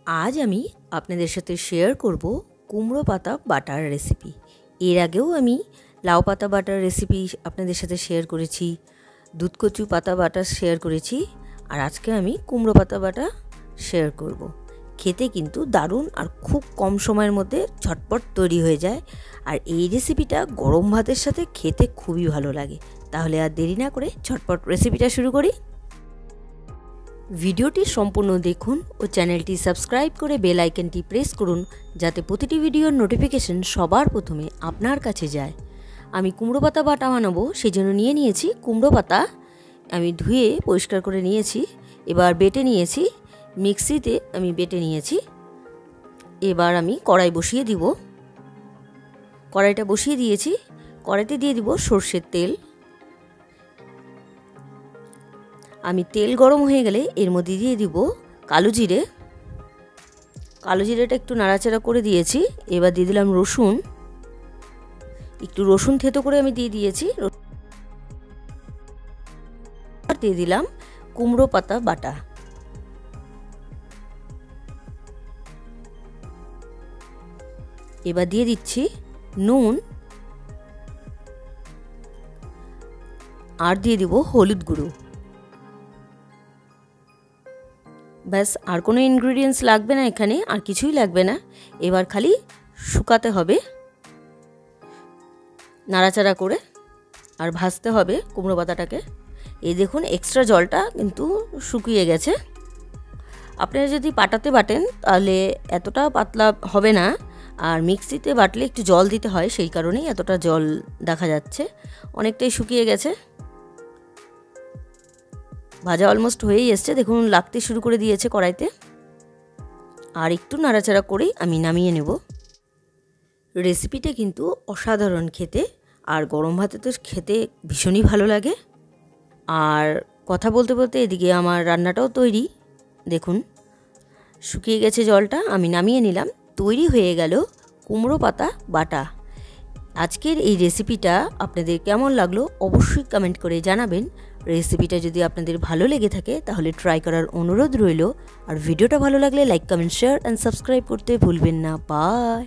आज আমি আপনাদের সাথে শেয়ার করব কুমড়ো পাতা বাটার রেসিপি। এর আগেও আমি লাউ পাতা বাটার রেসিপি আপনাদের সাথে শেয়ার করেছি, দুধকচু পাতা বাটা শেয়ার করেছি, আর আজকে আমি কুমড়ো পাতা বাটা শেয়ার করব। খেতে কিন্তু দারুণ আর খুব কম সময়ের মধ্যে ঝটপট তৈরি হয়ে যায়, আর এই রেসিপিটা গরম ভাতের সাথে খেতে খুবই ভালো লাগে। তাহলে আর দেরি না করে ঝটপট রেসিপিটা শুরু করি। ভিডিওটি সম্পূর্ণ দেখুন ও চ্যানেলটি সাবস্ক্রাইব করে বেল আইকনটি প্রেস করুন, যাতে প্রতিটি ভিডিওর নোটিফিকেশন সবার প্রথমে আপনার কাছে যায়। আমি কুমড়ো পাতা বাটা বানাবো, সেই জন্য নিয়ে নিয়েছি কুমড়ো পাতা। আমি ধুয়ে পরিষ্কার করে নিয়েছি, এবার বেটে নিয়েছি, মিক্সিতে আমি বেটে নিয়েছি। এবার আমি কড়াই বসিয়ে দিব। কড়াইটা বসিয়ে দিয়েছি, কড়াইতে দিয়ে দিব সর্ষের তেল। আমি তেল গরম হয়ে গেলে এর মধ্যে দিয়ে দিব কালো জিরে। কালো জিরেটা একটু নাড়াচাড়া করে দিয়েছি। এবার দিয়ে দিলাম রসুন, একটু রসুন থেতো করে আমি দিয়ে দিয়েছি। দিয়ে দিলাম কুমড়ো পাতা বাটা। এবার দিয়ে দিচ্ছি নুন, আর দিয়ে দিব হলুদ গুঁড়ো। ব্যাস, আর কোনো ইনগ্রেডিয়েন্টস লাগবে না, এখানে আর কিছুই লাগবে না। এবার খালি শুকাতে হবে, নাড়াচাড়া করে আর ভাজতে হবে কুমড়ো পাতাটাকে। এই দেখুন এক্সট্রা জলটা কিন্তু শুকিয়ে গেছে। আপনারা যদি পাটাতে বাটেন তাহলে এতটা পাতলা হবে না, আর মিক্সিতে বাটলে একটু জল দিতে হয়, সেই কারণেই এতটা জল দেখা যাচ্ছে। অনেকটাই শুকিয়ে গেছে, ভাজা অলমোস্ট হয়েই এসছে, দেখুন লাগতে শুরু করে দিয়েছে কড়াইতে। আর একটু নাড়াচাড়া করেই আমি নামিয়ে নেব। রেসিপিটা কিন্তু অসাধারণ খেতে, আর গরম ভাতে তো খেতে ভীষণই ভালো লাগে। আর কথা বলতে বলতে এদিকে আমার রান্নাটাও তৈরি। দেখুন শুকিয়ে গেছে জলটা, আমি নামিয়ে নিলাম। তৈরি হয়ে গেল কুমড়ো পাতা বাটা। আজকের এই রেসিপিটা আপনাদের কেমন লাগলো অবশ্যই কমেন্ট করে জানাবেন। রেসিপিটা যদি আপনাদের ভালো লেগে থাকে তাহলে ট্রাই করার অনুরোধ রইল। আর ভিডিওটা ভালো লাগলে like, comment, share and subscribe করতে ভুলবেন না। বাই।